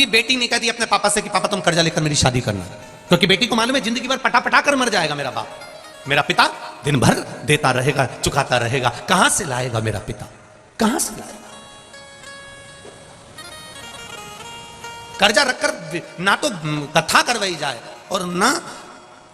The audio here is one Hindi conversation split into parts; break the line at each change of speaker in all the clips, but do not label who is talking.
बेटी ने कह दी अपने पापा से कि पापा तुम कर्जा लेकर मेरी शादी करना, क्योंकि बेटी को मालूम है जिंदगी भर पटा पटा कर मर जाएगा मेरा बाप, मेरा पिता दिन भर देता रहेगा चुकाता रहेगा, कहां से लाएगा मेरा पिता, कहां से लाएगा। कर्जा रखकर ना तो कथा करवाई जाए और ना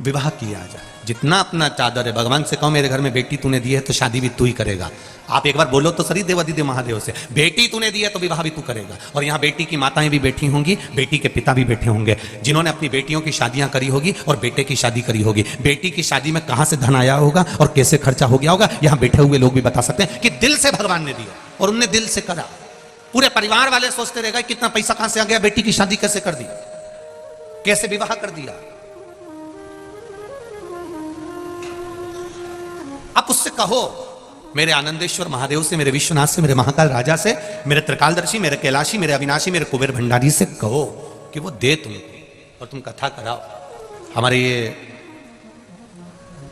विवाह किया जाए। जितना अपना चादर है भगवान से कहो मेरे घर में बेटी तूने दी है तो शादी भी तू ही करेगा। आप एक बार बोलो तो सरी देवादिदेव महादेव से, बेटी तूने दी है तो विवाह भी तू करेगा। और यहाँ बेटी की माताएं भी बैठी होंगी, बेटी के पिता भी बैठे होंगे, जिन्होंने अपनी बेटियों की शादियां करी होगी और बेटे की शादी करी होगी। बेटी की शादी में कहां से धन आया होगा और कैसे खर्चा हो गया होगा, यहाँ बैठे हुए लोग भी बता सकते हैं कि दिल से भगवान ने दिया और उनने दिल से करा। पूरे परिवार वाले सोचते रहेगा कितना पैसा कहां से आ गया, बेटी की शादी कैसे कर दी, कैसे विवाह कर दिया। आप उससे कहो, मेरे आनंदेश्वर महादेव से, मेरे विश्वनाथ से, मेरे महाकाल राजा से, मेरे त्रिकालदर्शी, मेरे कैलाशी, मेरे अविनाशी, मेरे कुबेर भंडारी से कहो कि वो दे तुमको और तुम कथा कराओ। हमारे ये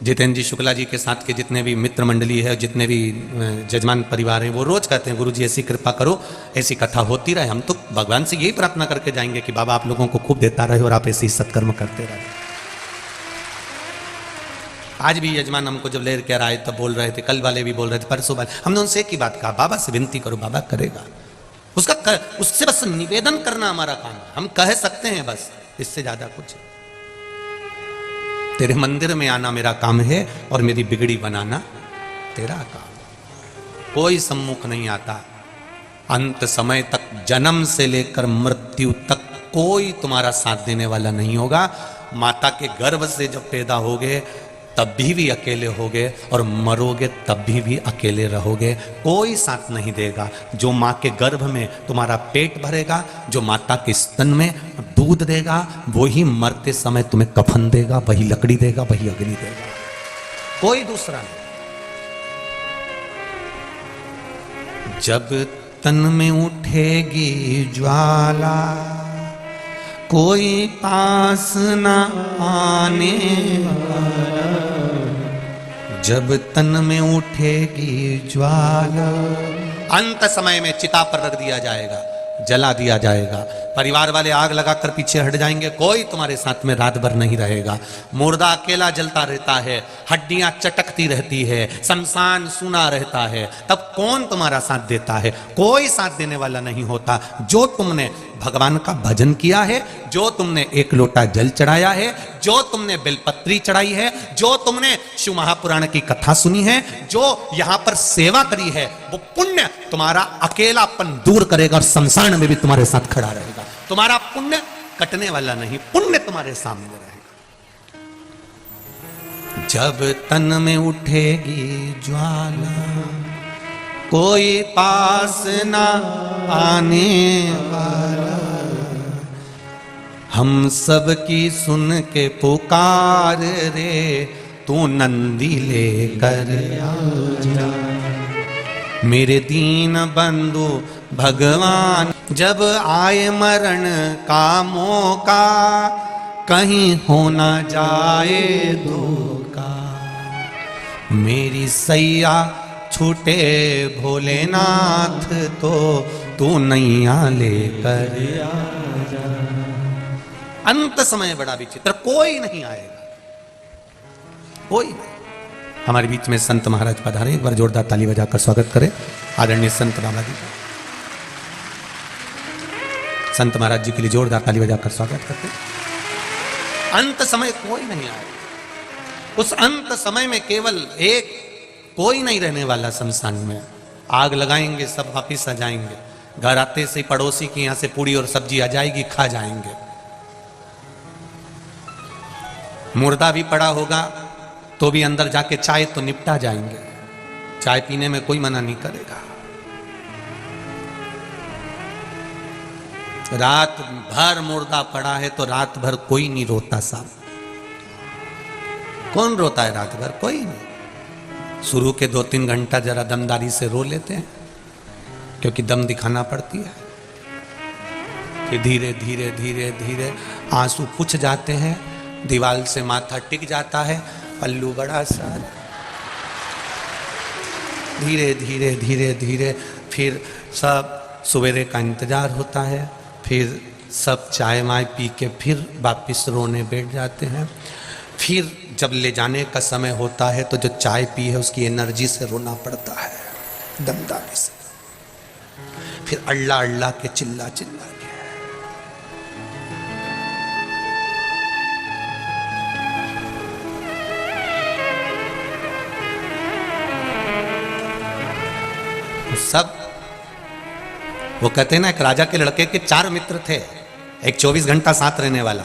जितेंद्र जी शुक्ला जी के साथ के जितने भी मित्र मंडली है, जितने भी जजमान परिवार हैं, वो रोज कहते हैं गुरु जी ऐसी कृपा करो, ऐसी कथा होती रहे। हम तो भगवान से यही प्रार्थना करके जाएंगे कि बाबा आप लोगों को खूब देता रहे और आप ऐसे ही सत्कर्म करते रहे। आज भी यजमान हमको जब ले कर आए तब बोल रहे थे, कल वाले भी बोल रहे थे, परसों वाले, हमने उनसे एक ही बात कहा, बाबा से विनती करो, बाबा करेगा। उससे बस निवेदन करना हमारा काम है, हम कह सकते हैं बस, इससे ज्यादा कुछ। तेरे मंदिर में आना मेरा काम है और मेरी बिगड़ी बनाना तेरा काम। कोई सम्मुख नहीं आता। अंत समय तक, जन्म से लेकर मृत्यु तक कोई तुम्हारा साथ देने वाला नहीं होगा। माता के गर्भ से जब पैदा होगे तब भी अकेले होगे और मरोगे तब भी अकेले रहोगे। कोई साथ नहीं देगा। जो माँ के गर्भ में तुम्हारा पेट भरेगा, जो माता के स्तन में दूध देगा, वही मरते समय तुम्हें कफन देगा, वही लकड़ी देगा, वही अग्नि देगा, कोई दूसरा नहीं। जब तन में उठेगी ज्वाला, कोई पास न आने वाला। जब तन में उठेगी ज्वाला, अंत समय में चिता पर रख दिया जाएगा, जला दिया जाएगा। परिवार वाले आग लगाकर पीछे हट जाएंगे, कोई तुम्हारे साथ में रात भर नहीं रहेगा। मुर्दा अकेला जलता रहता है, हड्डियां चटकती रहती है, शमशान सूना रहता है, तब कौन तुम्हारा साथ देता है? कोई साथ देने वाला नहीं होता। जो तुमने भगवान का भजन किया है, जो तुमने एक लोटा जल चढ़ाया है, जो तुमने बेलपत्री चढ़ाई है, जो तुमने शिव महापुराण की कथा सुनी है, जो यहां पर सेवा करी है, वो पुण्य तुम्हारा अकेलापन दूर करेगा और शमशान में भी तुम्हारे साथ खड़ा रहेगा। तुम्हारा पुण्य कटने वाला नहीं, पुण्य तुम्हारे सामने रहेगा। जब तन में उठेगी ज्वाला, कोई पास ना आने वाला। हम सब की सुन के पुकार रे, तू नंदी लेकर आजा। मेरे दीन बंधु भगवान, जब आए मरण का मौका, कहीं हो ना जाए धोखा। मेरी सैया छूटे भोलेनाथ, तो तू नैया लेकर आजा। अंत समय बड़ा विचित्र, कोई नहीं आएगा, कोई नहीं। हमारे बीच में संत महाराज पधारे, एक बार जोरदार ताली बजाकर स्वागत करें आदरणीय संत बाबा जी। संत महाराज जी के लिए जोरदार ताली बजाकर स्वागत करते। अंत समय कोई नहीं आएगा। उस अंत समय में केवल एक, कोई नहीं रहने वाला शमशान में। आग लगाएंगे, सब वापिस आ जाएंगे। घर आते से पड़ोसी के यहां से पूड़ी और सब्जी आ जाएगी, खा जाएंगे। मुर्दा भी पड़ा होगा तो भी अंदर जाके चाय तो निपटा जाएंगे। चाय पीने में कोई मना नहीं करेगा। रात भर मुर्दा पड़ा है तो रात भर कोई नहीं रोता साहब। कौन रोता है रात भर? कोई नहीं। शुरू के 2-3 घंटा जरा दमदारी से रो लेते हैं, क्योंकि दम दिखाना पड़ती है। फिर धीरे धीरे धीरे धीरे आंसू पुछ जाते हैं, दीवार से माथा टिक जाता है, पल्लू बड़ा सा। धीरे धीरे धीरे धीरे फिर सब सवेरे का इंतजार होता है, फिर सब चाय वाय पी के फिर वापिस रोने बैठ जाते हैं। फिर जब ले जाने का समय होता है तो जो चाय पी है उसकी एनर्जी से रोना पड़ता है, दमदारी से। फिर अल्लाह अल्लाह के चिल्ला चिल्ला के। सब वो कहते हैं ना, एक राजा के लड़के के 4 मित्र थे। एक 24 घंटा साथ रहने वाला,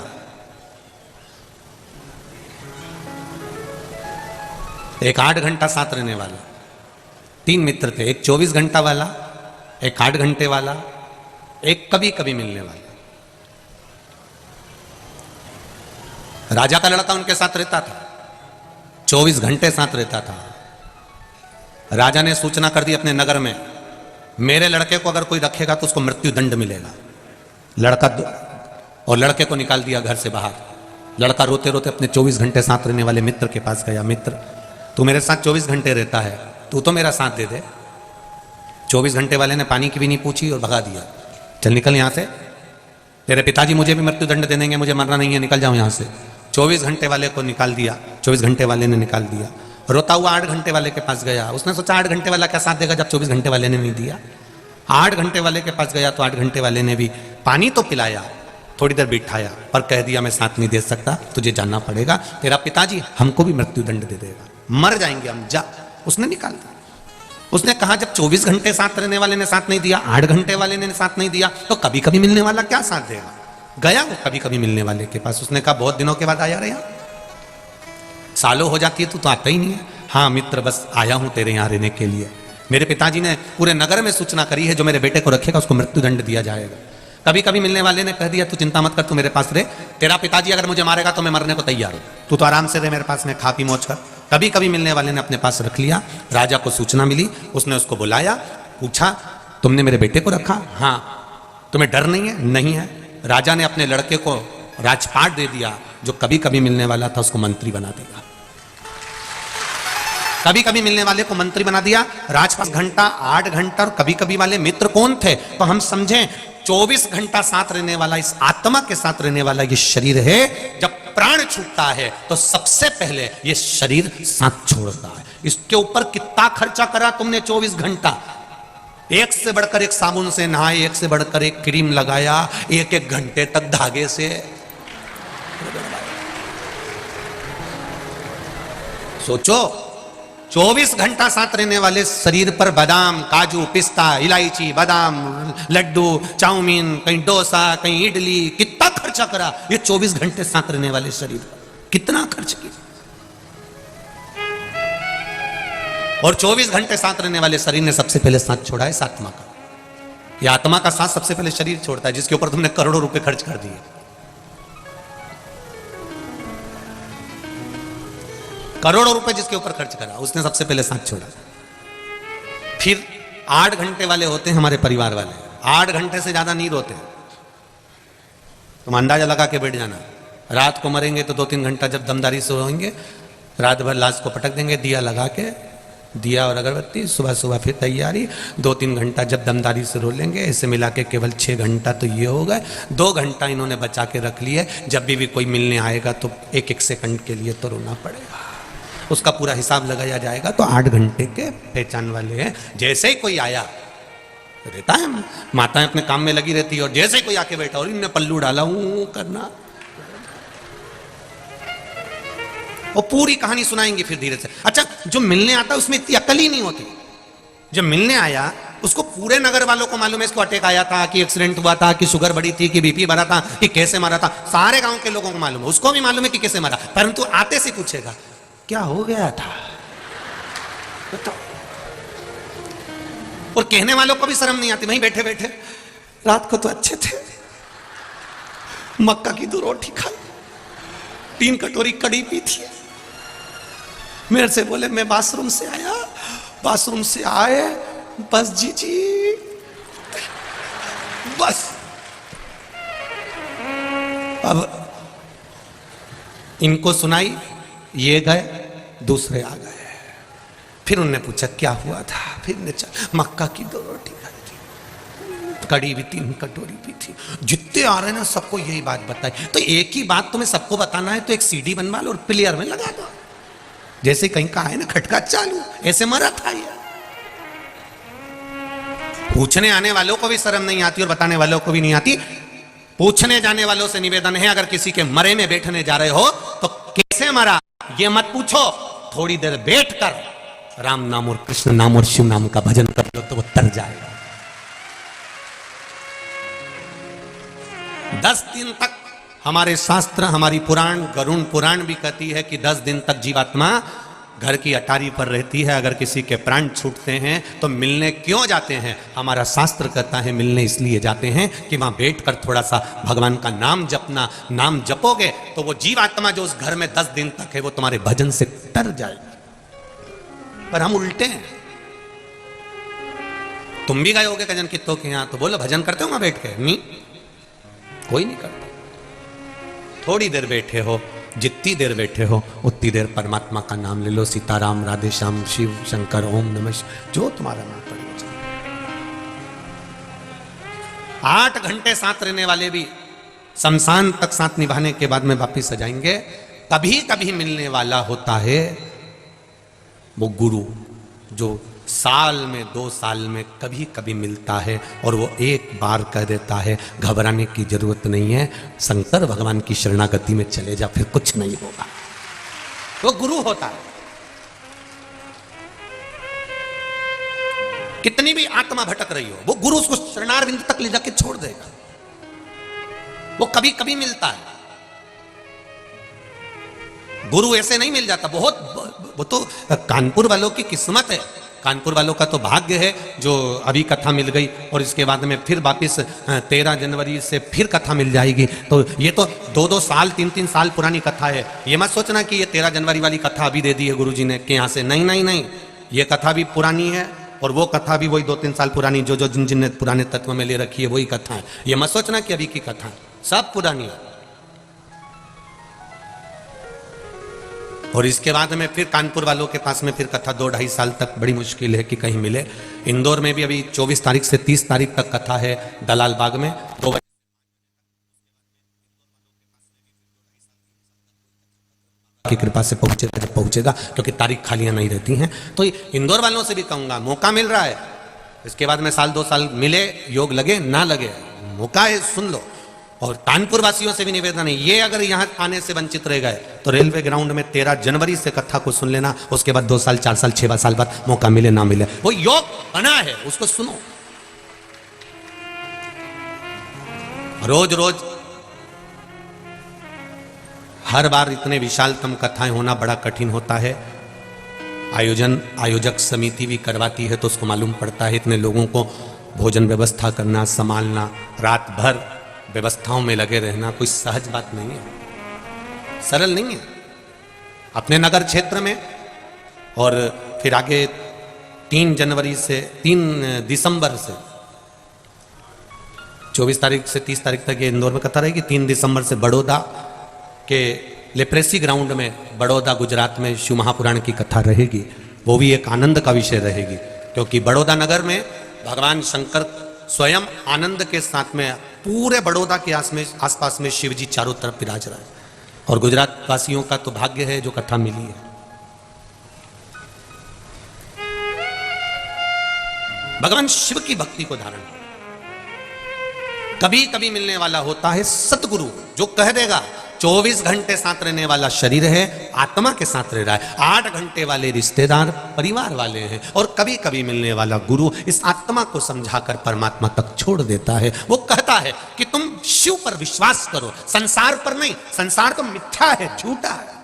एक 8 घंटा साथ रहने वाला। 3 मित्र थे, एक 24 घंटा वाला, एक 8 घंटे वाला, एक कभी कभी मिलने वाला। राजा का लड़का उनके साथ रहता था, 24 घंटे साथ रहता था। राजा ने सूचना कर दी अपने नगर में, मेरे लड़के को अगर कोई रखेगा तो उसको मृत्यु दंड मिलेगा। लड़का और लड़के को निकाल दिया घर से बाहर। लड़का रोते रोते अपने 24 घंटे साथ रहने वाले मित्र के पास गया। मित्र, तू मेरे साथ 24 घंटे रहता है, तू तो मेरा साथ दे दे। 24 घंटे वाले ने पानी की भी नहीं पूछी और भगा दिया, चल निकल यहां से, तेरे पिताजी मुझे भी मृत्यु दंड दे देंगे, मुझे मरना नहीं है, निकल जाओ यहां से। 24 घंटे वाले को निकाल दिया। 24 घंटे वाले ने निकाल दिया। रोता हुआ 8 घंटे वाले के पास गया। उसने सोचा 8 घंटे वाला क्या साथ देगा जब 24 घंटे वाले ने नहीं दिया। 8 घंटे वाले के पास गया तो 8 घंटे वाले ने भी पानी तो पिलाया, थोड़ी देर बिठाया, पर कह दिया मैं साथ नहीं दे सकता, तुझे जाना पड़ेगा, तेरा पिताजी हमको भी मृत्यु दंड दे देगा, मर जाएंगे हम, जा। उसने निकाल दिया। उसने कहा जब 24 घंटे साथ रहने वाले ने साथ नहीं दिया, 8 घंटे वाले ने साथ नहीं दिया, तो कभी कभी मिलने वाला क्या साथ देगा। गया वो कभी कभी मिलने वाले के पास। उसने कहा बहुत दिनों के बाद आया रे, सालों हो जाती है तू तो आता ही नहीं है। हाँ मित्र, बस आया हूं तेरे यहां रहने के लिए। मेरे पिताजी ने पूरे नगर में सूचना करी है, जो मेरे बेटे को रखेगा उसको मृत्यु दंड दिया जाएगा। कभी कभी मिलने वाले ने कह दिया तू चिंता मत कर, तू मेरे पास रहे, तेरा पिताजी अगर मुझे मारेगा तो मैं मरने को तैयार हूं, तू तो आराम से रहे मेरे पास में, खा पी मौज कर। कभी कभी मिलने वाले ने अपने पास रख लिया। राजा को सूचना मिली, उसने उसको बुलाया, पूछा तुमने मेरे बेटे को रखा? हाँ। तुम्हें डर नहीं है? नहीं है। राजा ने अपने लड़के को राजपाट दे दिया, जो कभी कभी मिलने वाला था उसको मंत्री बना दिया। कभी कभी मिलने वाले को मंत्री बना दिया। राजपाट घंटा, 8 घंटा और कभी कभी वाले मित्र कौन थे? तो हम समझें 24 घंटा साथ रहने वाला, इस आत्मा के साथ रहने वाला ये शरीर है। जब प्राण छूटता है तो सबसे पहले ये शरीर साथ छोड़ता है। इसके ऊपर कितना खर्चा करा तुमने 24 घंटा? एक से बढ़कर एक साबुन से नहाए, एक से बढ़कर एक क्रीम लगाया, एक एक घंटे तक धागे से। सोचो 24 घंटा साथ रहने वाले शरीर पर बादाम, काजू, पिस्ता, इलायची, बादाम, लड्डू, चाउमीन, कहीं डोसा, कहीं इडली, कितना खर्चा करा ये 24 घंटे साथ रहने वाले शरीर पर, कितना खर्च किया। और 24 घंटे साथ रहने वाले शरीर ने सबसे पहले साथ छोड़ा है इस आत्मा का। यह आत्मा का साथ सबसे पहले शरीर छोड़ता है, जिसके ऊपर तुमने करोड़ों रुपए खर्च कर दिए। करोड़ों रुपए जिसके ऊपर खर्च करा, उसने सबसे पहले साथ छोड़ा। फिर 8 घंटे वाले होते हैं हमारे परिवार वाले, 8 घंटे से ज्यादा नहीं रोते। तुम अंदाजा लगा के बैठ जाना, रात को मरेंगे तो 2-3 घंटा जब दमदारी से होंगे, रात भर लाश को पटक देंगे, दिया लगा के, दिया और अगरबत्ती, सुबह सुबह फिर तैयारी, 2-3 घंटा जब दमदारी से रो लेंगे। ऐसे मिला के केवल 6 घंटा तो ये हो गए। 2 घंटा इन्होंने बचा के रख लिए, जब भी कोई मिलने आएगा तो 1-1 सेकंड के लिए तो रोना पड़ेगा। उसका पूरा हिसाब लगाया जाएगा तो 8 घंटे के पहचान वाले हैं। जैसे ही कोई आया रहता है, माताएं अपने काम में लगी रहती है, और जैसे ही कोई आके बैठा और इनने पल्लू डाला करना, वो पूरी कहानी सुनाएंगे फिर धीरे से। अच्छा, जो मिलने आता है उसमें इतनी अकल ही नहीं होती। जब मिलने आया उसको पूरे नगर वालों को मालूम है इसको अटैक आया था, कि एक्सीडेंट हुआ था, कि शुगर बढ़ी थी, कि बीपी बढ़ा था, कि कैसे मारा था, सारे गांव के लोगों को मालूम है। उसको भी मालूम है कि कैसे मारा, परंतु आते से पूछेगा क्या हो गया था तो। और कहने वालों को भी शर्म नहीं आती, वहीं बैठे बैठे रात को तो अच्छे थे, मक्का की 2 रोटी खाई, 3 कटोरी कड़ी पी थी, मेरे से बोले मैं बाथरूम से आया, बाथरूम से आए बस जी बस। अब इनको सुनाई, ये गए, दूसरे आ गए। फिर उन्होंने पूछा क्या हुआ था, फिर ने मक्का की 2 रोटी खाई थी। कड़ी भी 3 कटोरी पी थी। जितने आ रहे हैं ना सबको यही बात बताई। तो एक ही बात तुम्हें सबको बताना है तो एक सीडी बनवा लो और प्लेयर में लगा दो, जैसे कहीं का है ना खटका चालू, ऐसे मरा था ये। पूछने आने वालों को भी शर्म नहीं आती और बताने वालों को भी नहीं आती। पूछने जाने वालों से निवेदन है, अगर किसी के मरे में बैठने जा रहे हो तो कैसे मरा ये मत पूछो, थोड़ी देर बैठकर राम नाम और कृष्ण नाम और शिव नाम का भजन कर लो तो वो तर जाएगा। 10 दिन तक हमारे शास्त्र, हमारी पुराण, गरुण पुराण भी कहती है कि 10 दिन तक जीवात्मा घर की अटारी पर रहती है। अगर किसी के प्राण छूटते हैं तो मिलने क्यों जाते हैं? हमारा शास्त्र कहता है मिलने इसलिए जाते हैं कि वहां बैठकर थोड़ा सा भगवान का नाम जपना। नाम जपोगे तो वो जीवात्मा जो उस घर में 10 दिन तक है वो तुम्हारे भजन से तर जाएगी। पर हम उल्टे हैं। तुम भी गए होगे कजन कित्तों के यहां, तो बोलो भजन करते हो वहां बैठ के? नहीं, कोई नहीं करता। थोड़ी देर बैठे हो, जितनी देर बैठे हो उतनी देर परमात्मा का नाम ले लो। सीताराम, राधे श्याम, शिव शंकर, ओम नमः शिवाय, जो तुम्हारा नाम पड़े। 8 घंटे साथ रहने वाले भी शमशान तक साथ निभाने के बाद में वापिस आ जाएंगे। कभी कभी मिलने वाला होता है वो गुरु, जो साल में 2 साल में कभी कभी मिलता है और वो एक बार कह देता है घबराने की जरूरत नहीं है, शंकर भगवान की शरणागति में चले जा, फिर कुछ नहीं होगा। वो गुरु होता है। कितनी भी आत्मा भटक रही हो, वो गुरु उसको शरणारविंद तक ले जाके छोड़ देगा। वो कभी कभी मिलता है। गुरु ऐसे नहीं मिल जाता। वो तो कानपुर वालों की किस्मत है, कानपुर वालों का तो भाग्य है जो अभी कथा मिल गई और इसके बाद में फिर वापिस 13 जनवरी से फिर कथा मिल जाएगी। तो ये तो 2-2 साल 3-3 साल पुरानी कथा है। ये मत सोचना कि ये 13 जनवरी वाली कथा अभी दे दी है गुरुजी ने कि यहाँ से। नहीं नहीं नहीं, ये कथा भी पुरानी है और वो कथा भी वही 2-3 साल पुरानी, जो जो जिन जिन पुराने तत्व में ले रखी है वही कथा है। ये मत सोचना कि अभी की कथा, सब पुरानी है। और इसके बाद में फिर कानपुर वालों के पास में फिर कथा 2-2.5 साल तक बड़ी मुश्किल है कि कहीं मिले। इंदौर में भी अभी 24 तारीख से 30 तारीख तक कथा है दलाल बाग में। 2 की कृपा से पहुंचेगा क्योंकि तारीख खालियां नहीं रहती हैं। तो इंदौर वालों से भी कहूंगा, मौका मिल रहा है, इसके बाद में 1-2 साल मिले, योग लगे ना लगे, मौका है, सुन लो। और कानपुर वासियों से भी निवेदन है, ये अगर यहाँ आने से वंचित रह गए तो रेलवे ग्राउंड में 13 जनवरी से कथा को सुन लेना। उसके बाद 2 साल 4 साल 6 साल बाद मौका मिले ना मिले, वो योग बना है, उसको सुनो। रोज रोज हर बार इतने विशालतम कथाएं होना बड़ा कठिन होता है। आयोजक समिति भी करवाती है तो उसको मालूम पड़ता है इतने लोगों को भोजन व्यवस्था करना, संभालना, रात भर व्यवस्थाओं में लगे रहना कोई सहज बात नहीं है, सरल नहीं है। अपने नगर क्षेत्र में और फिर आगे 3 दिसंबर से 24 तारीख से 30 तारीख तक ये इंदौर में कथा रहेगी। 3 दिसंबर से बड़ौदा के लेप्रेसी ग्राउंड में, बड़ौदा गुजरात में शिव महापुराण की कथा रहेगी। वो भी एक आनंद का विषय रहेगी क्योंकि बड़ौदा नगर में भगवान शंकर स्वयं आनंद के साथ में पूरे बड़ौदा के आसपास में शिव जी चारों तरफ विराज रहा है। और गुजरात वासियों का तो भाग्य है जो कथा मिली है। भगवान शिव की भक्ति को धारण कभी कभी मिलने वाला होता है सतगुरु, जो कह देगा 24 घंटे साथ रहने वाला शरीर है, आत्मा के साथ रह रहा है। 8 घंटे वाले रिश्तेदार परिवार वाले हैं। और कभी कभी मिलने वाला गुरु इस आत्मा को समझाकर परमात्मा तक छोड़ देता है। वो कहता है कि तुम शिव पर विश्वास करो, संसार पर नहीं। संसार तो मिथ्या है, झूठा है।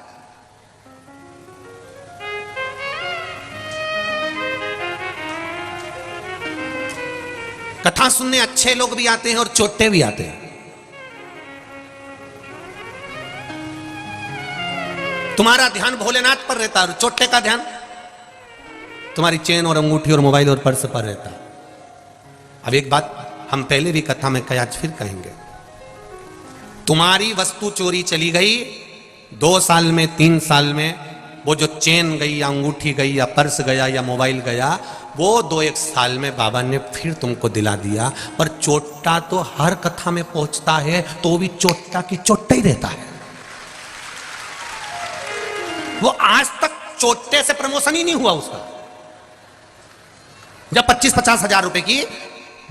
कथा सुनने अच्छे लोग भी आते हैं और चोटे भी आते हैं। तुम्हारा ध्यान भोलेनाथ पर रहता है और चोटे का ध्यान तुम्हारी चेन और अंगूठी और मोबाइल और पर्स पर रहता है। अब एक बात हम पहले भी कथा में कही, आज फिर कहेंगे। तुम्हारी वस्तु चोरी चली गई 2 साल में, 3 साल में, वो जो चेन गई या अंगूठी गई या पर्स गया या मोबाइल गया, वो 2-1 साल में बाबा ने फिर तुमको दिला दिया, पर चोट्टा तो हर कथा में पहुंचता है तो भी चोट्टा की चोट्टा ही रहता है। वो आज तक चोट्टे से प्रमोशन ही नहीं हुआ उसका। जब 25-50 हजार रुपए की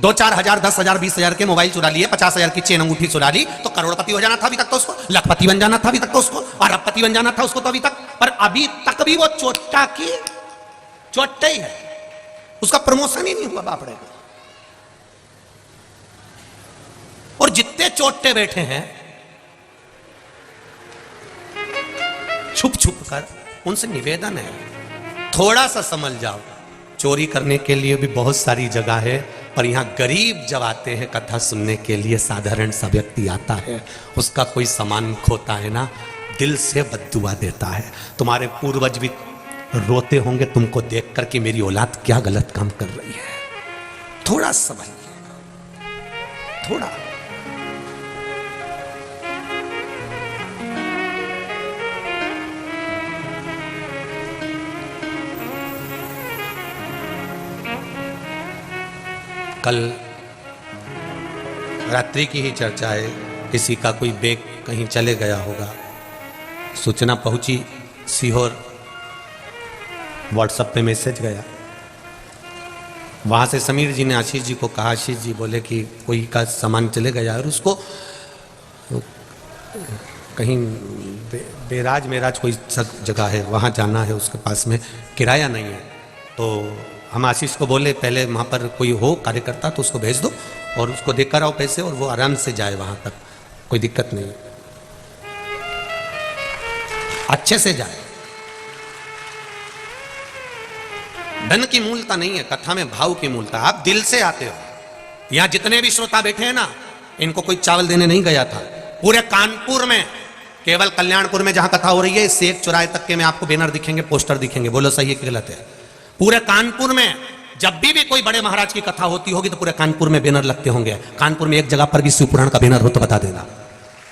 2-4 हजार 10 हजार 20 हजार के मोबाइल चुरा लिए, 50 हजार की चेन अंगूठी चुरा ली, तो करोड़पति हो जाना था अभी तक तो उसको, लखपति बन जाना था अभी तक तो उसको, अरबपति बन जाना था उसको तो अभी तक। पर अभी तक भी वो चोट्टा की चोट्टा ही है, उसका प्रमोशन ही नहीं हुआ बापड़े को। और जितने चोट्टे बैठे हैं छुप छुप कर, उनसे निवेदन है थोड़ा सा समझ जाओ। चोरी करने के लिए भी बहुत सारी जगह है, पर यहां गरीब जब आते हैं कथा सुनने के लिए, साधारण सा व्यक्ति आता है, उसका कोई सामान खोता है ना, दिल से बद्दुआ देता है। तुम्हारे पूर्वज भी रोते होंगे तुमको देख कर कि मेरी औलाद क्या गलत काम कर रही है। थोड़ा समझिए, थोड़ा। कल रात्रि की ही चर्चा है, किसी का कोई बैग कहीं चले गया होगा, सूचना पहुंची सीहोर, व्हाट्सएप पे मैसेज गया, वहां से समीर जी ने आशीष जी को कहा, आशीष जी बोले कि कोई का सामान चले गया और उसको कहीं बेराज मेराज कोई जगह है वहां जाना है, उसके पास में किराया नहीं है। तो हम आशीष को बोले पहले वहाँ पर कोई हो कार्यकर्ता तो उसको भेज दो और उसको देकर आओ पैसे, और वो आराम से जाए वहाँ तक, कोई दिक्कत नहीं, अच्छे से जाए। धन की मूलता नहीं है, कथा में भाव की मूलता। आप दिल से आते हो। यहाँ जितने भी श्रोता बैठे हैं ना, इनको कोई चावल देने नहीं गया था। पूरे कानपुर में, केवल कल्याणपुर में जहां कथा हो रही है, इससे एक चौराहे तक के में आपको बैनर दिखेंगे, पोस्टर दिखेंगे, बोलो सही है कि गलत है। पूरे कानपुर में जब भी कोई बड़े महाराज की कथा होती होगी तो पूरे कानपुर में बैनर लगते होंगे। कानपुर में एक जगह पर भी शिव पुराण का बैनर हो तो बता देना।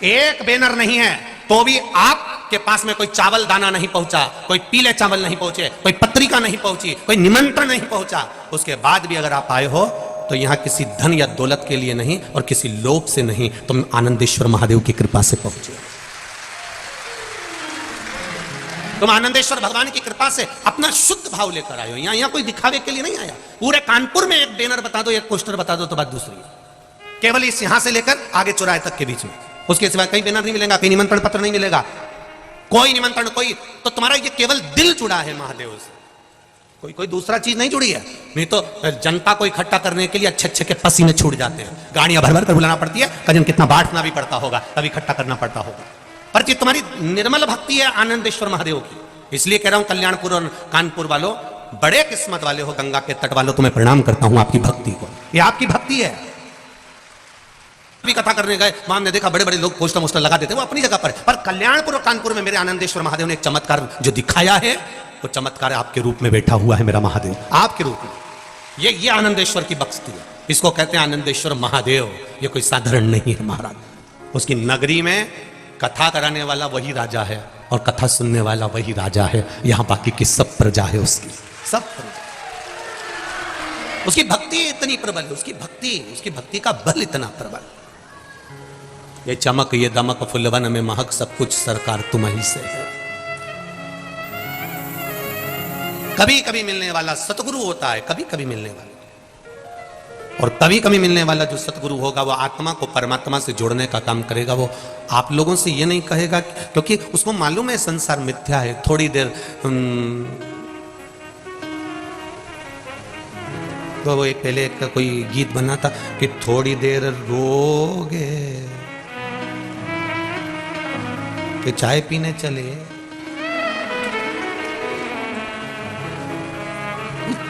एक बैनर नहीं है तो भी आपके पास में कोई चावल दाना नहीं पहुंचा, कोई पीले चावल नहीं पहुंचे, कोई पत्रिका नहीं पहुंची, कोई निमंत्रण नहीं पहुंचा, उसके बाद भी अगर आप आए हो तो यहां किसी धन या दौलत के लिए नहीं और किसी लोभ से नहीं, तुम आनंदेश्वर महादेव की कृपा से पहुंचे। तुम आनंदेश्वर भगवान की कृपा से अपना शुद्ध भाव लेकर आए हो। यहाँ कोई दिखावे के लिए नहीं आया। पूरे कानपुर में एक बैनर बता दो, एक पोस्टर बता दो तो बात दूसरी है। केवल इस यहां से लेकर आगे चौराहे तक के बीच में, उसके सिवा कहीं बैनर नहीं मिलेगा, कहीं निमंत्रण पत्र नहीं मिलेगा, कोई निमंत्रण, कोई। तो तुम्हारा ये केवल दिल जुड़ा है महादेव से, कोई दूसरा चीज नहीं जुड़ी है। नहीं तो जनता को इकट्ठा करने के लिए अच्छे अच्छे के पसीने छूट जाते हैं, गाड़ियां भर भर कर बुलाना पड़ती है, कहीं कितना बांटना भी पड़ता होगा, तब इकट्ठा करना पड़ता होगा। पर ये तुम्हारी निर्मल भक्ति है आनंदेश्वर महादेव की। इसलिए कह रहा हूं कल्याणपुर और कानपुर वालों, बड़े किस्मत वाले हो, गंगा के तट वालों, तुम्हें प्रणाम करता हूं आपकी भक्ति को। ये आपकी भक्ति है। भी कथा करने गए, वहां ने देखा बड़े बड़े लोग पोस्टर मोस्टर लगा देते, वो अपनी जगह पर कल्याणपुर और कानपुर में मेरे आनंदेश्वर महादेव ने एक चमत्कार जो दिखाया है, वो चमत्कार आपके रूप में बैठा हुआ है मेरा महादेव, आपके रूप में। ये आनंदेश्वर की भक्ति है। इसको कहते हैं आनंदेश्वर महादेव। ये कोई साधारण नहीं है महाराज। उसकी नगरी में कथा कराने वाला वही राजा है और कथा सुनने वाला वही राजा है। यहां बाकी की सब प्रजा है उसकी, सब प्रजा। उसकी भक्ति इतनी प्रबल है, उसकी भक्ति का बल इतना प्रबल। ये चमक ये दमक फुलवन में महक, सब कुछ सरकार तुम्हीं से है। कभी कभी मिलने वाला सतगुरु होता है, कभी कभी मिलने वाला, और कभी कभी मिलने वाला जो सतगुरु होगा वो आत्मा को परमात्मा से जोड़ने का काम करेगा। वो आप लोगों से ये नहीं कहेगा, क्योंकि उसको मालूम है संसार मिथ्या है। थोड़ी देर तो वो एक पहले एक कोई गीत बना था कि थोड़ी देर रोगे कि चाय पीने चले,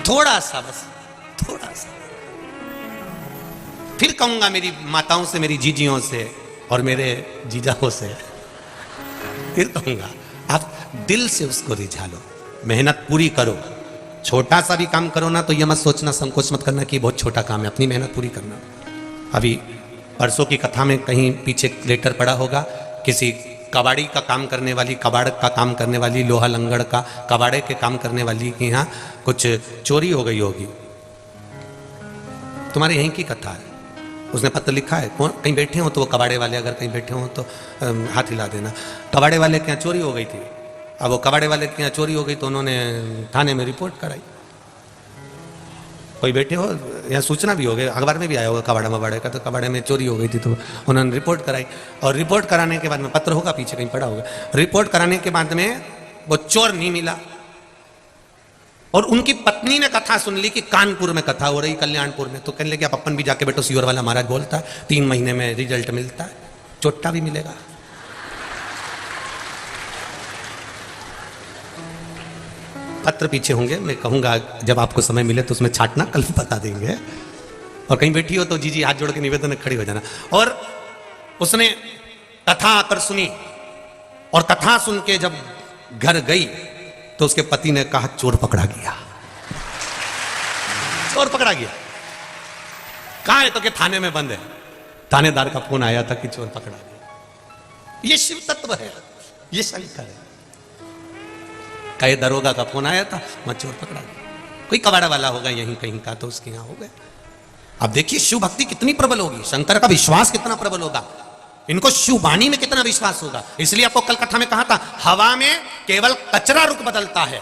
थोड़ा सा, बस थोड़ा सा। फिर कहूंगा मेरी माताओं से, मेरी जीजियों से और मेरे जीजाओं से, फिर कहूंगा आप दिल से उसको रिझा लो, मेहनत पूरी करो। छोटा सा भी काम करो ना तो ये मत सोचना, संकोच मत करना कि बहुत छोटा काम है, अपनी मेहनत पूरी करना। अभी परसों की कथा में कहीं पीछे लेटर पड़ा होगा, किसी कबाड़ी का काम करने वाली, कबाड़ का काम करने वाली, लोहा लंगड़ का कबाड़े के काम करने वाली के यहाँ कुछ चोरी हो गई होगी। तुम्हारे यहीं की कथा है। उसने पत्र लिखा है, कौन कहीं बैठे हो तो वो कबाड़े वाले अगर कहीं बैठे हो तो हाथ हिला देना। कबाड़े वाले के यहाँ चोरी हो गई थी। अब वो कबाड़े वाले के यहाँ चोरी हो गई तो उन्होंने थाने में रिपोर्ट कराई। कोई बैठे हो, यहाँ सूचना भी हो गई, अखबार में भी आया होगा कबाड़ा मबाड़े का, तो कबाड़े में चोरी हो गई थी तो उन्होंने रिपोर्ट कराई। और रिपोर्ट कराने के बाद में, पत्र होगा पीछे कहीं पड़ा होगा, रिपोर्ट कराने के बाद में वो चोर नहीं मिला। और उनकी पत्नी ने कथा सुन ली कि कानपुर में कथा हो रही, कल्याणपुर में, तो कहने लगे आप अपन भी जाके बैठो, सीवर वाला महाराज बोलता है 3 महीने में रिजल्ट मिलता है, चोट्टा भी मिलेगा। पत्र पीछे होंगे, मैं कहूंगा जब आपको समय मिले तो उसमें छाटना, कल बता देंगे। और कहीं बैठी हो तो जी हाथ जोड़ के निवेदन खड़ी हो जाना। और उसने कथा आकर सुनी, और कथा सुन के जब घर गई तो उसके पति ने कहा चोर पकड़ा गया, चोर पकड़ा गया। कहां है? तो कि थाने में बंद है। थानेदार का फोन आया था कि चोर पकड़ा गया। ये शिव तत्व है, ये शंकर है। कई दरोगा का फोन आया था, वहां चोर पकड़ा गया। कोई कबाड़ा वाला होगा यहीं कहीं का, तो उसके यहां हो गया। अब देखिए शिव भक्ति कितनी प्रबल होगी, शंकर का विश्वास कितना प्रबल होगा, इनको शिव वाणी में कितना विश्वास होगा। इसलिए आपको कल कथा में कहा था, हवा में केवल कचरा रुख बदलता है,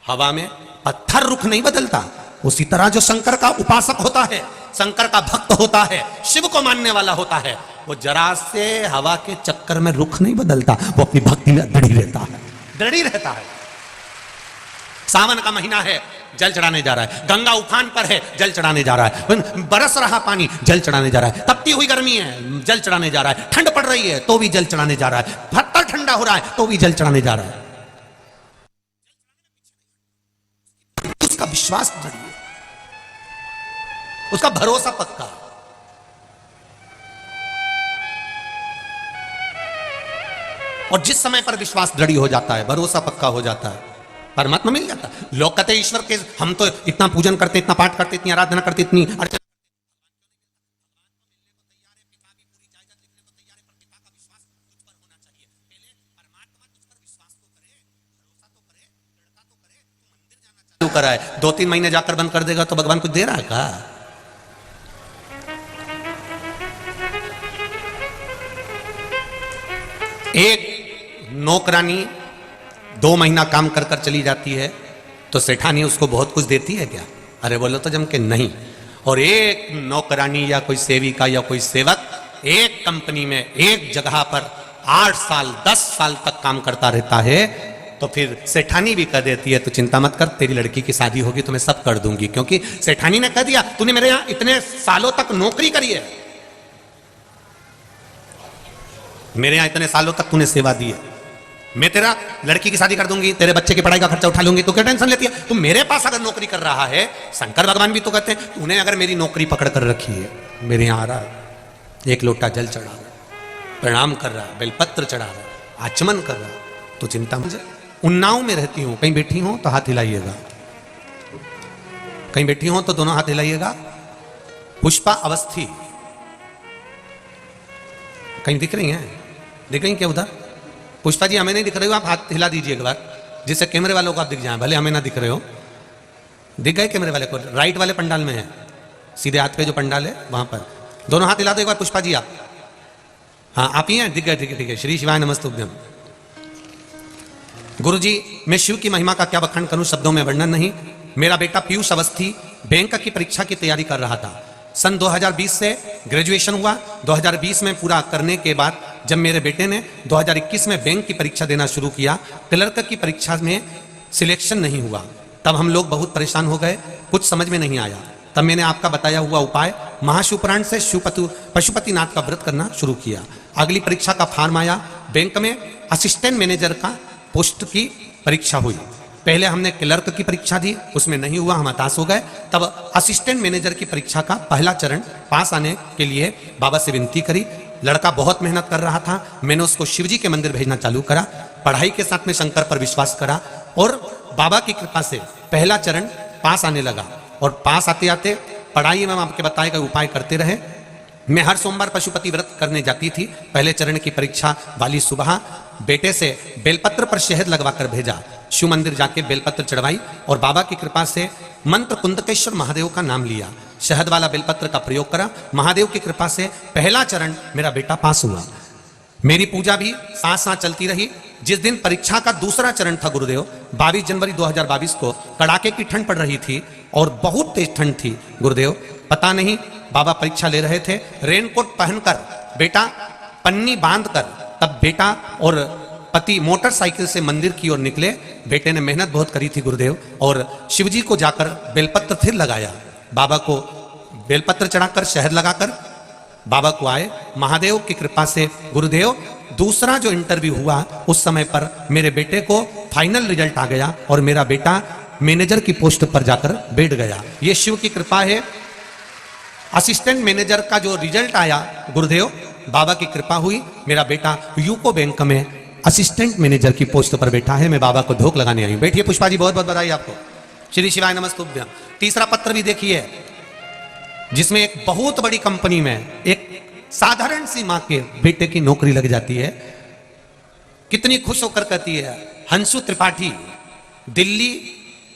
हवा में पत्थर रुख नहीं बदलता। उसी तरह जो शंकर का उपासक होता है, शंकर का भक्त होता है, शिव को मानने वाला होता है, वो जरा से हवा के चक्कर में रुख नहीं बदलता, वो अपनी भक्ति में दृढ़ रहता है, दृढ़ रहता है। सावन का महीना है, जल चढ़ाने जा रहा है। गंगा उफान पर है, जल चढ़ाने जा रहा है। बरस रहा पानी, जल चढ़ाने जा रहा है। तपती हुई गर्मी है, जल चढ़ाने जा रहा है। ठंड पड़ रही है तो भी जल चढ़ाने जा रहा है। पत्थर ठंडा हो रहा है तो भी जल चढ़ाने जा रहा है। उसका विश्वास दृढ़ है, उसका भरोसा पक्का। और जिस समय पर विश्वास दृढ़ हो जाता है, भरोसा पक्का हो जाता है, परमात्मा मिल जाता है। लोग कहते ईश्वर के, हम तो इतना पूजन करते, इतना पाठ करते, इतनी आराधना करते, इतनी अर्चना, करा है 2-3 महीने जाकर बंद कर देगा तो भगवान कुछ दे रहा है क्या? एक नौकरानी 2 महीना काम कर कर चली जाती है तो सेठानी उसको बहुत कुछ देती है क्या? अरे बोलो तो जम के नहीं। और एक नौकरानी या कोई सेविका या कोई सेवक एक कंपनी में एक जगह पर 8 साल 10 साल तक काम करता रहता है तो फिर सेठानी भी कह देती है तो चिंता मत कर, तेरी लड़की की शादी होगी तो मैं सब कर दूंगी, क्योंकि सेठानी ने कह दिया तूने मेरे यहां इतने सालों तक नौकरी करी है, मेरे यहां इतने सालों तक तूने सेवा दी है, मैं तेरा लड़की की शादी कर दूंगी, तेरे बच्चे की पढ़ाई का खर्चा उठा लूंगी, तो क्या टेंशन लेती है? तू मेरे पास अगर नौकरी कर रहा है, शंकर भगवान भी तो कहते हैं तूने अगर मेरी नौकरी पकड़ कर रखी है, मेरे यहां आ रहा है, एक लोटा जल चढ़ा रहा है, प्रणाम कर रहा है, बेलपत्र चढ़ा रहा है, आचमन कर रहा है, तो चिंता मुझे। उन्नाव में रहती हूं, कहीं बैठी हूं तो हाथ हिलाइएगा, कहीं बैठी हूं तो दोनों हाथ हिलाइएगा। पुष्पा अवस्थी कहीं दिख रही हैं? दिख रही क्या उधर? पुष्पा जी हमें नहीं दिख रहे हो, आप हाथ हिला दीजिए एक बार, जिससे कैमरे वालों को आप दिख जाए, भले हमें ना दिख रहे हो। दिख गए कैमरे वाले को? राइट वाले पंडाल में है, सीधे हाथ पे जो पंडाल है वहां पर, दोनों हाथ हिला दो एक बार। पुष्पा जी आप, हाँ आप ही हैं, दिख गए, ठीक है ठीक है। श्री शिवाय नमस्तुभ्यम। गुरु जी मैं शिव की महिमा का क्या बखान करूं, शब्दों में वर्णन नहीं। मेरा बेटा पीयूष अवस्थी बैंक की परीक्षा की तैयारी कर रहा था। सन 2020 से ग्रेजुएशन हुआ, 2020 में पूरा करने के बाद जब मेरे बेटे ने 2021 में बैंक की परीक्षा देना शुरू किया, क्लर्क की परीक्षा में सिलेक्शन नहीं हुआ, तब हम लोग बहुत परेशान हो गए, कुछ समझ में नहीं आया। तब मैंने आपका बताया हुआ उपाय महाशिवपुराण से पशुपतिनाथ का व्रत करना शुरू किया। अगली परीक्षा का फॉर्म आया, बैंक में असिस्टेंट मैनेजर का पोस्ट की परीक्षा हुई। पहले हमने क्लर्क की परीक्षा दी, उसमें नहीं हुआ, हम हताश हो गए। तब असिस्टेंट मैनेजर की परीक्षा का पहला चरण पास आने के लिए बाबा से विनती करी। लड़का बहुत मेहनत कर रहा था, मैंने उसको शिवजी के मंदिर भेजना चालू करा, पढ़ाई के साथ में शंकर पर विश्वास करा और बाबा की कृपा से पहला चरण पास आने लगा। और पास आते आते पढ़ाई में हम आपके बताए गए उपाय करते रहे, मैं हर सोमवार पशुपति व्रत करने जाती थी। पहले चरण की परीक्षा वाली सुबह बेटे से बेलपत्र पर शहद लगवाकर भेजा। शिव मंदिर जाके बेलपत्र चढ़वाई और बाबा की कृपा से मंत्र कुंदकेश्वर महादेव का नाम लिया। शहद वाला बेलपत्र का प्रयोग करा। महादेव की कृपा से पहला चरण मेरा बेटा पास हुआ। मेरी पूजा भी साथ साथ चलती रही। जिस दिन परीक्षा का दूसरा चरण था गुरुदेव, 22 जनवरी 2022 को कड़ाके की ठंड पड़ रही थी और बहुत तेज ठंड थी गुरुदेव। पता नहीं बाबा परीक्षा ले रहे थे। रेनकोट पहनकर बेटा पन्नी बांधकर तब बेटा और पति मोटरसाइकिल से मंदिर की ओर निकले। बेटे ने मेहनत बहुत करी थी गुरुदेव और शिवजी को जाकर बेलपत्र फिर लगाया। बाबा को बेलपत्र चढ़ाकर शहद लगाकर बाबा को आए। महादेव की कृपा से गुरुदेव दूसरा जो इंटरव्यू हुआ उस समय पर मेरे बेटे को फाइनल रिजल्ट आ गया और मेरा बेटा मैनेजर की पोस्ट पर जाकर बैठ गया। ये शिव की कृपा है। असिस्टेंट मैनेजर का जो रिजल्ट आया गुरुदेव, बाबा की कृपा हुई। मेरा बेटा यूको बैंक में असिस्टेंट मैनेजर की पोस्ट पर बैठा है। मैं बाबा को धोख लगाने आई। बैठिए पुष्पा जी, बहुत बहुत बधाई आपको। श्री शिवाय नमस्तुभ्यम। तीसरा पत्र भी देखिए जिसमें एक बहुत बड़ी कंपनी में एक साधारण सी मां के बेटे की नौकरी लग जाती है। कितनी खुश होकर कहती है, हंसु त्रिपाठी दिल्ली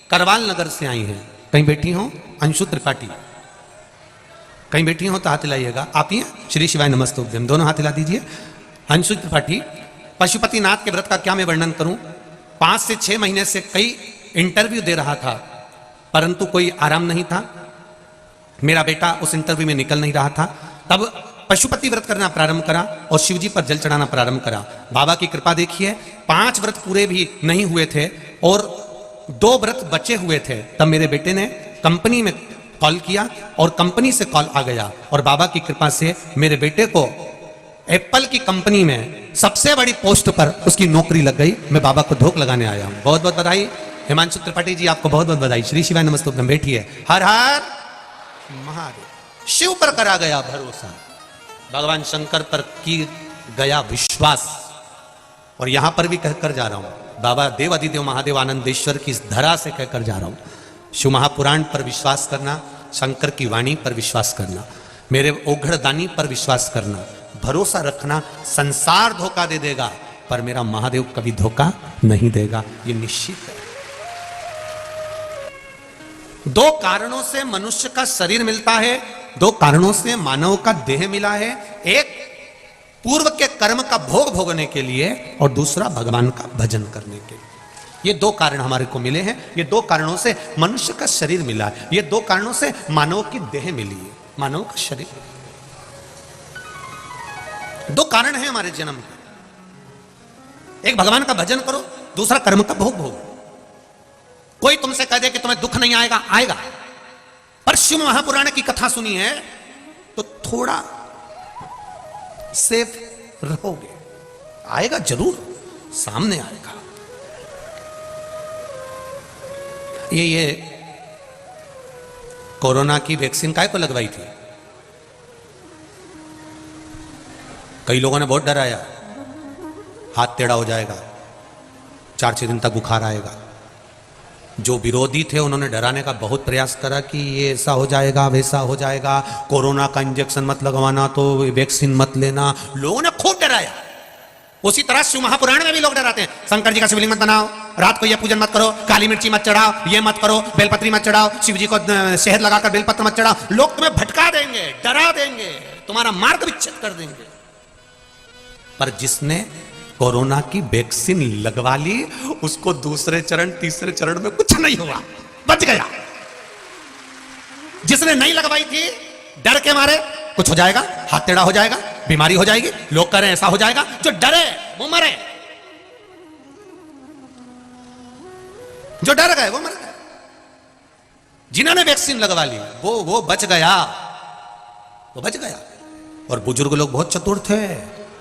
करवाल नगर से आई हैं। कहीं बैठी हो अंशु त्रिपाठी? कहीं बैठी हो तो हाथ हिलाइएगा। आप ही हैं? श्री शिवाय नमस्तुभ्यम। दोनों हाथ हिला दीजिए। अंशु त्रिपाठी, पशुपतिनाथ के व्रत का क्या मैं वर्णन करूं। 5 से 6 महीने से कई इंटरव्यू दे रहा था परंतु कोई आराम नहीं था। मेरा बेटा उस इंटरव्यू में निकल नहीं रहा था। तब पशुपति व्रत करना प्रारंभ करा और शिवजी पर जल चढ़ाना प्रारंभ करा। बाबा की कृपा देखिए, 5 व्रत पूरे भी नहीं हुए थे और 2 व्रत बचे हुए थे। तब मेरे बेटे ने कंपनी में कॉल किया और कंपनी से कॉल आ गया और बाबा की कृपा से मेरे बेटे को एप्पल की कंपनी में सबसे बड़ी पोस्ट पर उसकी नौकरी लग गई। मैं बाबा को धोख लगाने आया हूं। बहुत बहुत बधाई। हिमांशु त्रिपाठी जी, आपको बहुत बहुत बधाई। श्री शिवाय नमस्तुभ्यम। बैठिए। हर हर महादेव। शिव पर करा गया भरोसा, भगवान शंकर पर की गया विश्वास और यहां पर भी कहकर जा रहा हूं, बाबा देवादिदेव महादेव आनंदेश्वर की इस धरा से कहकर जा रहा हूं। शिव महापुराण पर विश्वास करना, शंकर की वाणी पर विश्वास करना, मेरे ओघड़दानी पर विश्वास करना, भरोसा रखना। संसार धोखा दे देगा पर मेरा महादेव कभी धोखा नहीं देगा, ये निश्चित है। 2 कारणों से मनुष्य का शरीर मिलता है, 2 कारणों से मानव का देह मिला है। एक पूर्व के कर्म का भोग भोगने के लिए और दूसरा भगवान का भजन करने के लिए। ये 2 कारण हमारे को मिले हैं। ये 2 कारणों से मनुष्य का शरीर मिला है। ये 2 कारणों से मानव की देह मिली है, मानव का शरीर। 2 कारण है हमारे जन्म के। एक भगवान का भजन करो, दूसरा कर्म का भोग भोगो। कोई तुमसे कह दे कि तुम्हें दुख नहीं आएगा, आएगा। पर शिव महापुराण की कथा सुनी है तो थोड़ा सेफ रहोगे। आएगा जरूर, सामने आएगा। ये कोरोना की वैक्सीन काय को लगवाई थी? कई लोगों ने बहुत डराया, हाथ टेढ़ा हो जाएगा, 4-6 दिन तक बुखार आएगा। जो विरोधी थे उन्होंने डराने का बहुत प्रयास करा कि ये ऐसा हो जाएगा, वैसा हो जाएगा, कोरोना का इंजेक्शन मत लगवाना, तो वैक्सीन मत लेना। लोगों ने खूब डराया। उसी तरह शिव महापुराण में भी लोग डराते हैं, शंकर जी का शिवलिंग मत बनाओ, रात को ये पूजन मत करो, काली मिर्ची मत चढ़ाओ, ये मत करो, बेलपत्री मत चढ़ाओ, शिव जी को शहद लगाकर बेलपत्र मत चढ़ाओ। लोग तुम्हें भटका देंगे, डरा देंगे, तुम्हारा मार्ग विच्छेद कर देंगे। पर जिसने कोरोना की वैक्सीन लगवा ली उसको दूसरे चरण, तीसरे चरण में कुछ नहीं हुआ, बच गया। जिसने नहीं लगवाई थी डर के मारे कुछ हो जाएगा, हाथ टेढ़ा हो जाएगा, बीमारी हो जाएगी, लोग कह रहे हैं ऐसा हो जाएगा, जो डरे वो मरे, जो डर गए वो मर गए। जिन्होंने वैक्सीन लगवा ली वो बच गया, वो बच गया। और बुजुर्ग लोग बहुत चतुर थे,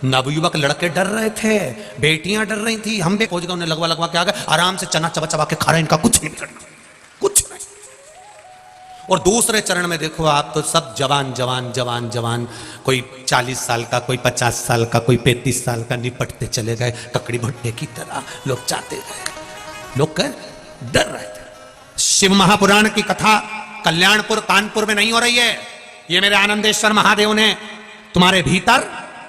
नवयुवक लड़के डर रहे थे, बेटियां डर रही थी। हम भी पहुंच गए, उन्हें लगवा के आ गए, आराम से चना चबा चबा के खा रहे, इनका कुछ नहीं बिगड़ना, कुछ नहीं। और दूसरे चरण में देखो आप तो सब जवान जवान जवान जवान, कोई 40 साल का, कोई 50 साल का, कोई 35 साल का, निपटते चले गए ककड़ी भुट्टे की तरह। लोग चाहते गए, लोग डर रहे थे। शिव महापुराण की कथा कल्याणपुर कानपुर में नहीं हो रही है, ये मेरे आनंदेश्वर महादेव ने तुम्हारे भीतर,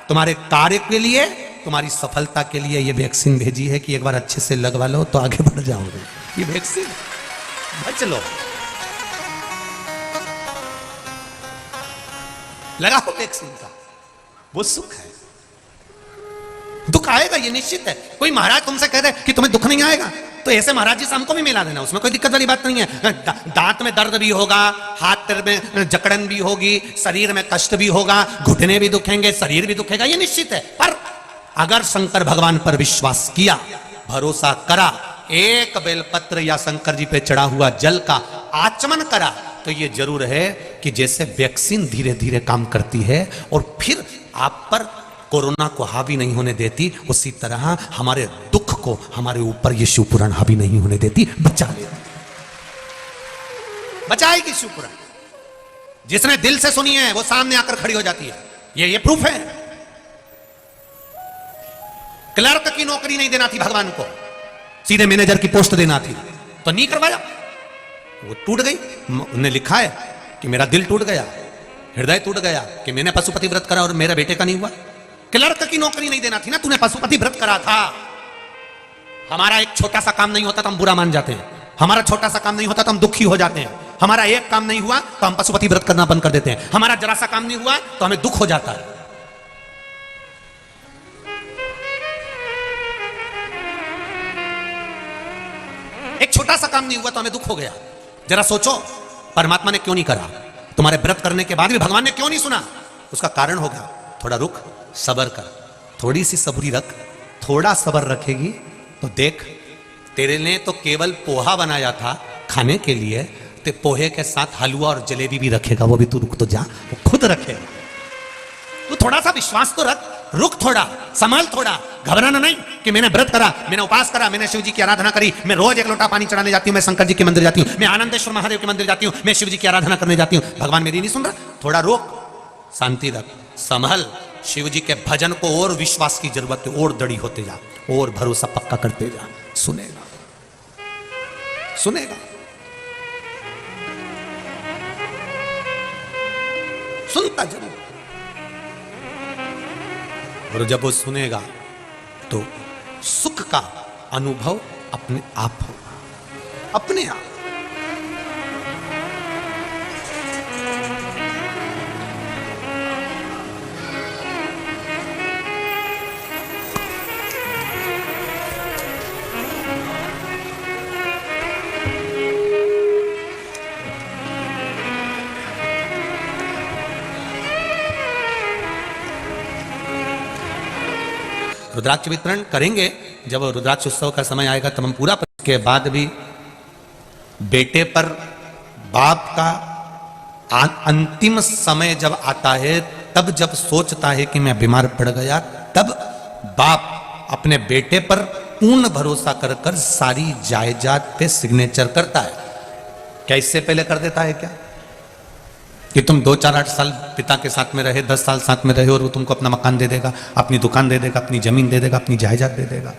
तुम्हारे कार्य के लिए, तुम्हारी सफलता के लिए ये वैक्सीन भेजी है कि एक बार अच्छे से लगवा लो तो आगे बढ़ जाओगे। ये वैक्सीन बच लो, लगाओ वैक्सीन का, वो सुख है। दुख आएगा ये निश्चित है। कोई महाराज तुमसे कह दे कि तुम्हें दुख नहीं आएगा, तो ऐसे महाराज जी से हमको भी मिला देना, उसमें कोई दिक्कत वाली बात नहीं है। दांत में दर्द भी होगा, हाथ में जकड़न भी होगी, शरीर में कष्ट भी होगा, घुटने भी दुखेंगे, शरीर भी दुखेगा, ये निश्चित है। पर अगर शंकर भगवान पर विश्वास किया, भरोसा करा, एक बेलपत्र या शंकर जी पे चढ़ा हुआ जल का आचमन करा, तो ये जरूर है कि जैसे वैक्सीन धीरे धीरे काम करती है और फिर आप पर कोरोना को हावी नहीं होने देती, उसी तरह हमारे दुख को हमारे ऊपर ये शिवपुराण हावी नहीं होने देती, बचा लेती, बचाएगी शिवपुराण। जिसने दिल से सुनी है वो सामने आकर खड़ी हो जाती है। ये प्रूफ है। क्लर्क की नौकरी नहीं देना थी भगवान को, सीधे मैनेजर की पोस्ट देना थी, तो नहीं करवाया, वो टूट गई। उन्हें लिखा है कि मेरा दिल टूट गया, हृदय टूट गया कि मैंने पशुपति व्रत करा और मेरे बेटे का नहीं हुआ। क्लर्क की नौकरी नहीं देना थी ना, तूने पशुपति व्रत करा था। हमारा एक छोटा सा काम नहीं होता तो हम बुरा मान जाते हैं, हमारा छोटा सा काम नहीं होता तो हम दुखी हो जाते हैं, हमारा एक काम नहीं हुआ तो हम पशुपति व्रत करना बंद कर देते हैं, हमारा जरा सा काम नहीं हुआ तो हमें दुख हो जाता है। एक छोटा सा काम नहीं हुआ तो हमें दुख हो गया। जरा सोचो परमात्मा ने क्यों नहीं करा, तुम्हारे व्रत करने के बाद भी भगवान ने क्यों नहीं सुना? उसका कारण होगा, थोड़ा रुक, सब्र कर, थोड़ी सी सबरी रख, थोड़ा सब्र रखेगी तो देख, तेरे ने तो केवल पोहा बनाया था खाने के लिए, ते पोहे के साथ हलवा और जलेबी भी रखेगा, वो भी तू रुक तो जा, वो खुद रखेगा। तू थोड़ा सा विश्वास तो रख, रुक थोड़ा, संभल थोड़ा, घबराना नहीं कि मैंने व्रत करा, मैंने उपास करा, मैंने शिव जी की आराधना करी, मैं रोज एक लोटा पानी चढ़ाने जाती हूँ, मैं शंकर जी के मंदिर जाती हूँ, मैं आनंदेश्वर महादेव के मंदिर जाती हूँ, मैं शिव जी की आराधना करने जाती हूँ, भगवान मेरी नहीं सुन रहा? थोड़ा रोक, शांति रख, संभल। शिव जी के भजन को और विश्वास की जरूरत है, और दड़ी होते जा, और भरोसा पक्का करते जा, सुनेगा, सुनेगा, सुनता जरूर। और जब वो सुनेगा तो सुख का अनुभव अपने आप होगा, अपने आप। रुद्राक्ष वितरण करेंगे जब रुद्राक्ष उत्सव का समय आएगा, तब हम पूरा। के बाद भी बेटे पर बाप का अंतिम समय जब आता है, तब जब सोचता है कि मैं बीमार पड़ गया, तब बाप अपने बेटे पर पूर्ण भरोसा कर कर सारी जायदाद पे सिग्नेचर करता है। क्या इससे पहले कर देता है क्या कि तुम 2, 4, 8 साल पिता के साथ में रहे, 10 साल साथ में रहे और वो तुमको अपना मकान दे देगा, अपनी दुकान दे देगा, अपनी जमीन दे देगा, अपनी जायदाद दे देगा?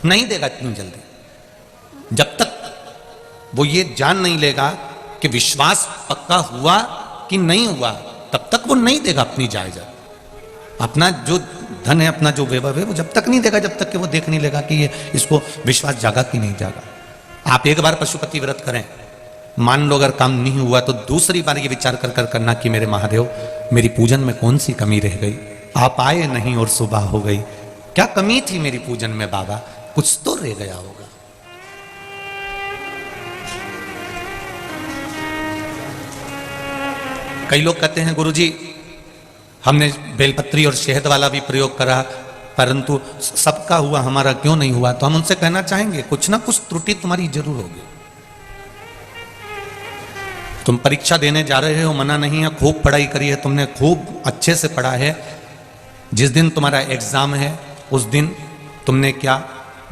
नहीं देगा इतनी जल्दी। जब तक वो ये जान नहीं लेगा कि विश्वास पक्का हुआ कि नहीं हुआ, तब तक वो नहीं देगा अपनी जायदाद, अपना जो धन है, अपना जो वैभव है, वो जब तक नहीं देगा जब तक कि वो देख नहीं लेगा कि ये इसको विश्वास जागा कि नहीं जागा। आप एक बार पशुपति व्रत करें, मान लो अगर काम नहीं हुआ तो दूसरी बार ये विचार कर कर करना कि मेरे महादेव, मेरी पूजन में कौन सी कमी रह गई, आप आए नहीं और सुबह हो गई, क्या कमी थी मेरी पूजन में बाबा, कुछ तो रह गया होगा। कई लोग कहते हैं गुरुजी हमने बेलपत्री और शहद वाला भी प्रयोग करा, परंतु सबका हुआ, हमारा क्यों नहीं हुआ? तो हम उनसे कहना चाहेंगे कुछ ना कुछ त्रुटि तुम्हारी जरूर होगी। तुम परीक्षा देने जा रहे हो, मना नहीं है, खूब पढ़ाई करी है तुमने, खूब अच्छे से पढ़ा है, जिस दिन तुम्हारा एग्जाम है उस दिन तुमने क्या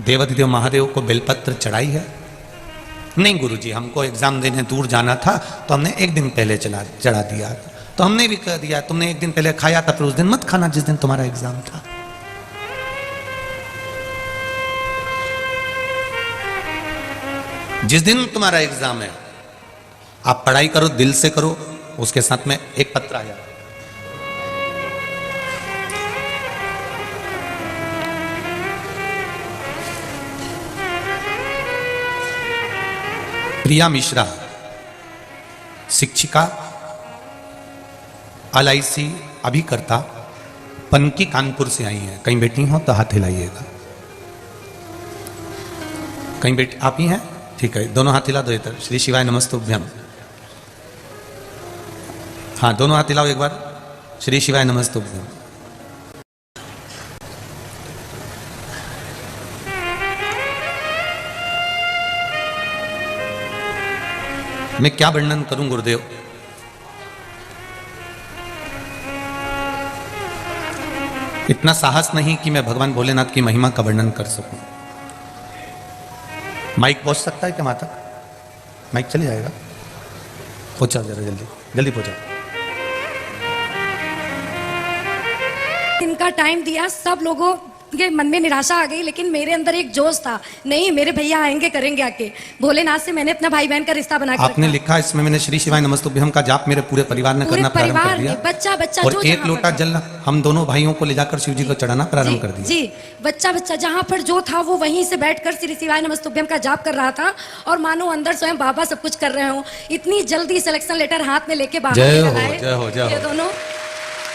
देवाधिदेव महादेव को बेलपत्र चढ़ाई है? नहीं गुरुजी, हमको एग्जाम देने दूर जाना था तो हमने एक दिन पहले चढ़ा दिया। तो हमने भी कह दिया तुमने एक दिन पहले खाया था, फिर उस दिन मत खाना जिस दिन तुम्हारा एग्जाम था। जिस दिन तुम्हारा एग्जाम है आप पढ़ाई करो, दिल से करो, उसके साथ में एक पत्र आया, प्रिया मिश्रा शिक्षिका, LIC अभिकर्ता, पनकी कानपुर से आई हैं। कहीं बेटी हो तो हाथ हिलाइएगा। कहीं बेटी आप ही हैं? ठीक है, दोनों हाथ हिला दो इधर। श्री शिवाय नमस्तुभ्यम। हाँ, दोनों हाथ हिलाओ एक बार। श्री शिवाय नमस्तुभ्यम। मैं क्या वर्णन करूं गुरुदेव। इतना साहस नहीं कि मैं भगवान भोलेनाथ की महिमा का वर्णन कर सकूं। माइक पहुंच सकता है क्या वहां तक? माइक चले जाएगा? पहुंचाओ जरा, जल्दी जल्दी पहुंचाओ।
इनका टाइम दिया, सब लोगों के मन में निराशा आ गई, लेकिन मेरे अंदर एक जोश था, नहीं मेरे भैया आएंगे, करेंगे आके। भोलेनाथ से मैंने अपना भाई बहन का रिश्ता बना के
आपने लिखा इसमें, मैंने श्री शिवाय नमस्तुभ्यम का जाप मेरे पूरे परिवार ने करना प्रारंभ कर दिया।
बच्चा बच्चा
और एक लोटा जल हम दोनों भाइयों को ले जाकर शिव जी को चढ़ाना प्रारंभ कर दिया।
जी, बच्चा बच्चा जहाँ पर जो था वो वहीं से बैठकर श्री शिवाय नमस्तुभ्यम का जाप कर रहा था, और मानो अंदर स्वयं बाबा सब कुछ कर रहे हो। इतनी जल्दी सिलेक्शन लेटर हाथ में लेके बाबा
जय हो जय हो जय हो।
दोनों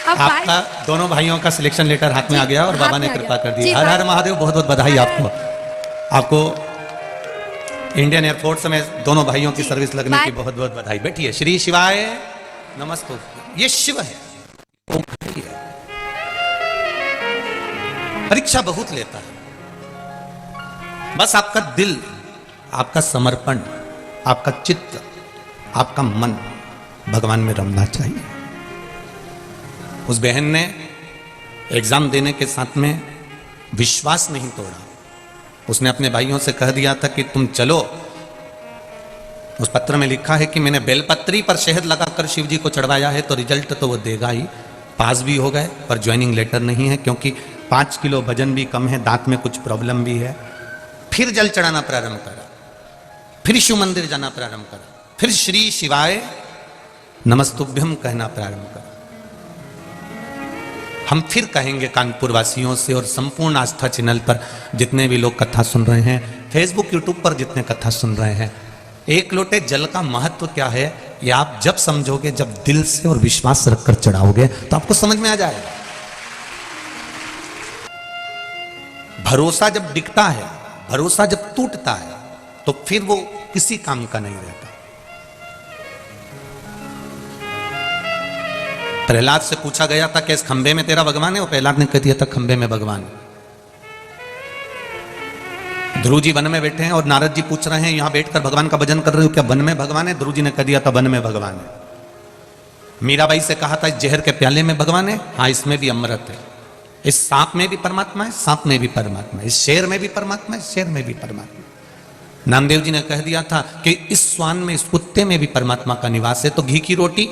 आपका दोनों भाइयों का सिलेक्शन लेटर हाथ में आ गया और बाबा ने कृपा कर दी। हर हर महादेव। बहुत बहुत बधाई आपको। आपको इंडियन एयरफोर्स में दोनों भाइयों की सर्विस लगने की बहुत बहुत बधाई। बैठिए। श्री शिवाय नमस्तुभ्यम। ये शिव है, परीक्षा बहुत लेता है। बस आपका दिल, आपका समर्पण, आपका चित्त, आपका मन भगवान में रमना चाहिए। उस बहन ने एग्जाम देने के साथ में विश्वास नहीं तोड़ा। उसने अपने भाइयों से कह दिया था कि तुम चलो। उस पत्र में लिखा है कि मैंने बेलपत्री पर शहद लगाकर शिव जी को चढ़वाया है, तो रिजल्ट तो वो देगा ही। पास भी हो गए, पर ज्वाइनिंग लेटर नहीं है, क्योंकि 5 किलो वजन भी कम है, दांत में कुछ प्रॉब्लम भी है। फिर जल चढ़ाना प्रारंभ करा, फिर शिव मंदिर जाना प्रारंभ करा, फिर श्री शिवाय नमस्तुभ्यम कहना प्रारंभ करा। हम फिर कहेंगे कानपुर वासियों से और संपूर्ण आस्था चैनल पर जितने भी लोग कथा सुन रहे हैं, फेसबुक यूट्यूब पर जितने कथा सुन रहे हैं, एक लोटे जल का महत्व क्या है ये आप जब समझोगे, जब दिल से और विश्वास रखकर चढ़ाओगे, तो आपको समझ में आ जाएगा। भरोसा जब डिगता है, भरोसा जब टूटता है, तो फिर वो किसी काम का नहीं रहता। प्रहलाद से पूछा गया था कि इस खंबे में तेरा भगवान है? वो प्रहलाद ने कह दिया था खंबे में भगवान है। ध्रुव जी वन में बैठे हैं और नारद जी पूछ रहे हैं यहां बैठकर भगवान का भजन कर रहे हो, क्या वन में भगवान है? ध्रुव जी ने कह दिया था वन में भगवान है। मीराबाई से कहा था इस जहर के प्याले में भगवान है? हाँ, इसमें भी अमृत है। इस सांप में भी परमात्मा है, सांप में भी परमात्मा है। इस शेर में भी परमात्मा है, शेर में भी परमात्मा है। नामदेव जी ने कह दिया था कि इस श्वान में, इस कुत्ते में भी परमात्मा का निवास है, तो घी की रोटी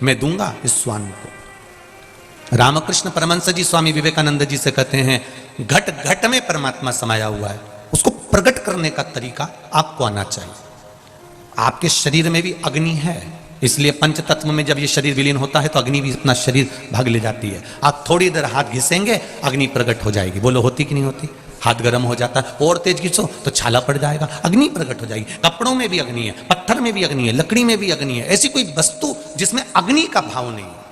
मैं दूंगा इस श्वान को। रामकृष्ण परमहंस जी स्वामी विवेकानंद जी से कहते हैं घट घट में परमात्मा समाया हुआ है, उसको प्रकट करने का तरीका आपको आना चाहिए। आपके शरीर में भी अग्नि है, इसलिए पंच तत्व में जब ये शरीर विलीन होता है तो अग्नि भी अपना शरीर भाग ले जाती है। आप थोड़ी देर हाथ घिसेंगे, अग्नि प्रकट हो जाएगी। बोलो होती कि नहीं होती? हाथ गर्म हो जाता है, और तेज घिसो तो छाला पड़ जाएगा, अग्नि प्रकट हो जाएगी। कपड़ों में भी अग्नि है, पत्थर में भी अग्नि है, लकड़ी में भी अग्नि है। ऐसी कोई वस्तु जिसमें अग्नि का भाव नहीं है,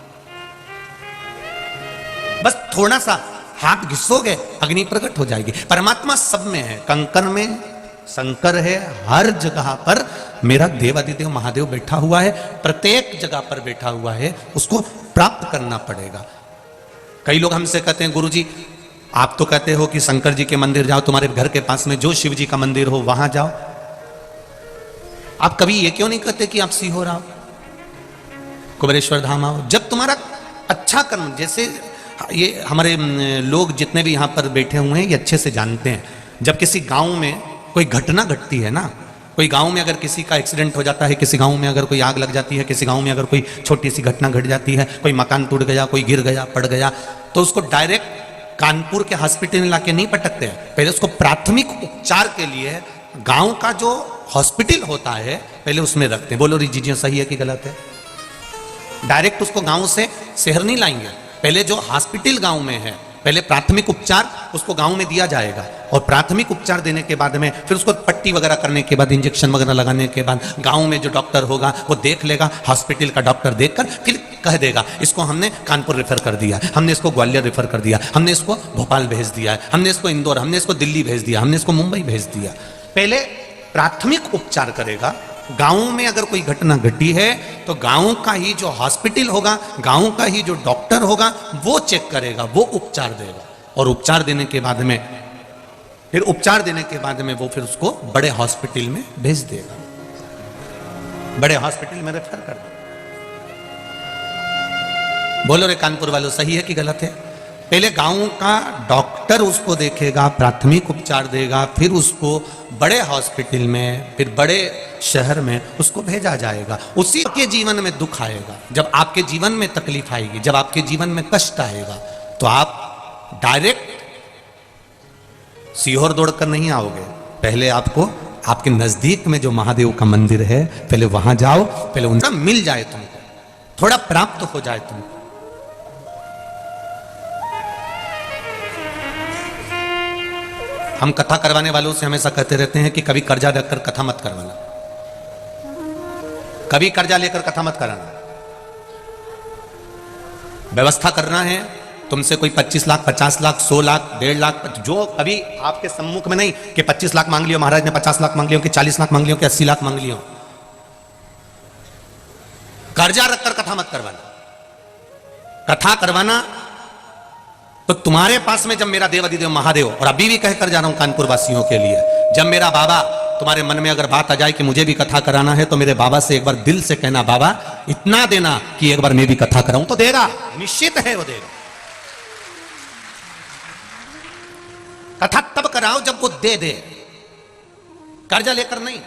बस थोड़ा सा हाथ घिसोगे अग्नि प्रकट हो जाएगी। परमात्मा सब में है, कंकर में शंकर है, हर जगह पर मेरा देवादिदेव महादेव बैठा हुआ है, प्रत्येक जगह पर बैठा हुआ है, उसको प्राप्त करना पड़ेगा। कई लोग हमसे कहते हैं गुरुजी आप तो कहते हो कि शंकर जी के मंदिर जाओ, तुम्हारे घर के पास में जो शिव जी का मंदिर हो वहां जाओ, आप कभी ये क्यों नहीं कहते कि आप सीहोर आओ, कुबेरेश्वर धाम आओ? जब तुम्हारा अच्छा कर्म, जैसे ये हमारे लोग जितने भी यहां पर बैठे हुए हैं ये अच्छे से जानते हैं, जब किसी गांव में कोई घटना घटती है ना, कोई गांव में अगर किसी का एक्सीडेंट हो जाता है, किसी गांव में अगर कोई आग लग जाती है, किसी गांव में अगर कोई छोटी सी घटना घट जाती है, कोई मकान टूट गया, कोई गिर गया, पड़ गया, तो उसको डायरेक्ट कानपुर के हॉस्पिटल में लाके नहीं पटकते हैं। पहले उसको प्राथमिक उपचार के लिए गांव का जो हॉस्पिटल होता है पहले उसमें रखते हैं। बोलो रिजीजियो सही है कि गलत है? डायरेक्ट उसको गांव से शहर नहीं लाएंगे, पहले जो हॉस्पिटल गांव में है पहले प्राथमिक उपचार उसको गांव में दिया जाएगा, और प्राथमिक उपचार देने के बाद में फिर उसको पट्टी वगैरह करने के बाद, इंजेक्शन वगैरह लगाने के बाद गांव में जो डॉक्टर होगा वो देख लेगा, हॉस्पिटल का डॉक्टर देखकर फिर कह देगा इसको हमने कानपुर रेफर कर दिया, हमने इसको ग्वालियर रेफर कर दिया, हमने इसको भोपाल भेज दिया, हमने इसको इंदौर, हमने इसको दिल्ली भेज दिया, हमने इसको मुंबई भेज दिया। पहले प्राथमिक उपचार करेगा। गांव में अगर कोई घटना घटी है तो गांव का ही जो हॉस्पिटल होगा, गांव का ही जो डॉक्टर होगा वो चेक करेगा, वो उपचार देगा, और उपचार देने के बाद में वो फिर उसको बड़े हॉस्पिटल में भेज देगा, बड़े हॉस्पिटल में रेफर कर देगा। बोलो रे कानपुर वालों, सही है कि गलत है? पहले गांव का डॉक्टर उसको देखेगा, प्राथमिक उपचार देगा, फिर उसको बड़े हॉस्पिटल में, फिर बड़े शहर में उसको भेजा जाएगा। उसी के जीवन में दुख आएगा, जब आपके जीवन में तकलीफ आएगी, जब आपके जीवन में कष्ट आएगा, तो आप डायरेक्ट सीहोर दौड़कर नहीं आओगे। पहले आपको आपके नजदीक में जो महादेव का मंदिर है, पहले वहां जाओ, पहले उनका मिल जाए, तुमको थोड़ा प्राप्त हो जाए तुमको। हम कथा करवाने वालों से हमेशा कहते रहते हैं कि कभी कर्जा रखकर कथा मत करवाना, कभी कर्जा लेकर कथा मत कराना। व्यवस्था करना है, तुमसे कोई 25 लाख, 50 लाख, 100 लाख, 1.5 लाख, जो कभी आपके सम्मुख में नहीं कि 25 लाख मांग लियो, महाराज ने 50 लाख मांग लियो, कि 40 लाख मांग लियो, कि 80 लाख मांग लियो। कर्जा रखकर कथा मत करवाना। कथा करवाना तो तुम्हारे पास में जब मेरा देव अधिदेव महादेव, और अभी भी कहकर जा रहा हूं कानपुर वासियों के लिए, जब मेरा बाबा तुम्हारे मन में अगर बात आ जाए कि मुझे भी कथा कराना है, तो मेरे बाबा से एक बार दिल से कहना, बाबा इतना देना कि एक बार मैं भी कथा कराऊं, तो देगा, निश्चित है वो देगा। कथा तब कराओ जब वो दे, कर्जा लेकर नहीं।